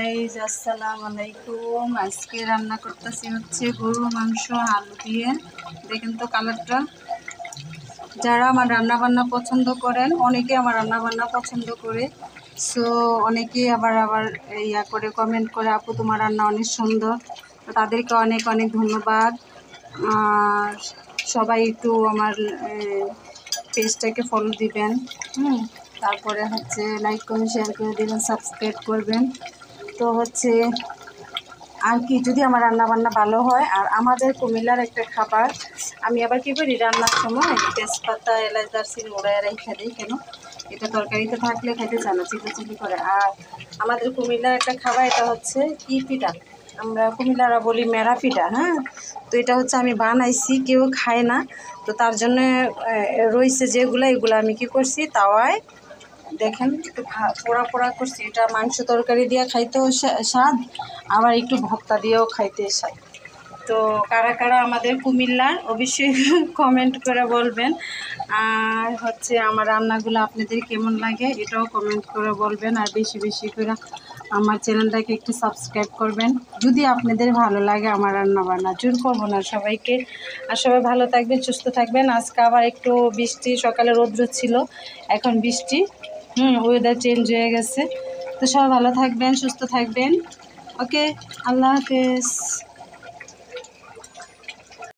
Guys, আসসালামু আলাইকুম। আজকে রান্না করতেছি হচ্ছে গরুর মাংস আলু দিয়ে। দেখেন তো কালারটা। যারা আমার রান্না বান্না পছন্দ করেন, অনেকে আমার রান্না বান্না পছন্দ করে, সো অনেকেই আবার ইয়া করে কমেন্ট করে, আপু তোমার রান্না অনেক সুন্দর। তো তাদেরকে অনেক অনেক ধন্যবাদ। আর সবাই একটু আমার পেজটাকে ফলো দিবেন, তারপরে হচ্ছে লাইক কমেন্ট শেয়ার করে দিবেন, সাবস্ক্রাইব করবেন। তো হচ্ছে আর কি, যদি আমার রান্না বান্না ভালো হয়। আর আমাদের কুমিল্লার একটা খাবার, আমি আবার কী করি রান্নার সময় তেজপাতা এলাচ দারচিনি ওড়ায় রেখে দিই। কেন? এটা তরকারিতে থাকলে খেতে চায় না, চিলি করে। আর আমাদের কুমিল্লার একটা খাবার, এটা হচ্ছে কি পিঠা, আমরা কুমিল্লারা বলি মেরা পিঠা। হ্যাঁ, তো এটা হচ্ছে আমি বানাইছি, কেউ খায় না। তো তার জন্য রয়েছে যেগুলো, এগুলো আমি কি করছি, তাওয়ায় দেখেন একটু পোড়া পোড়া করছি। এটা মাংস তরকারি দিয়ে খাইতেও স্বাদ, আবার একটু ভর্তা দিয়েও খাইতে স্বাদ। তো কারা কারা আমাদের কুমিল্লার অবশ্যই কমেন্ট করে বলবেন। আর হচ্ছে আমার রান্নাগুলো আপনাদের কেমন লাগে এটাও কমেন্ট করে বলবেন। আর বেশি বেশি করে আমার চ্যানেলটাকে একটু সাবস্ক্রাইব করবেন যদি আপনাদের ভালো লাগে আমার রান্না বান্না। জোর করবো না সবাইকে। আর সবাই ভালো থাকবেন, সুস্থ থাকবেন। আজকে আবার একটু বৃষ্টি, সকালে রৌদ্র ছিল, এখন বৃষ্টি। ওয়েদার চেঞ্জ হয়ে গেছে। তো সবাই ভালো থাকবেন, সুস্থ থাকবেন। ওকে, আল্লাহ হাফেজ।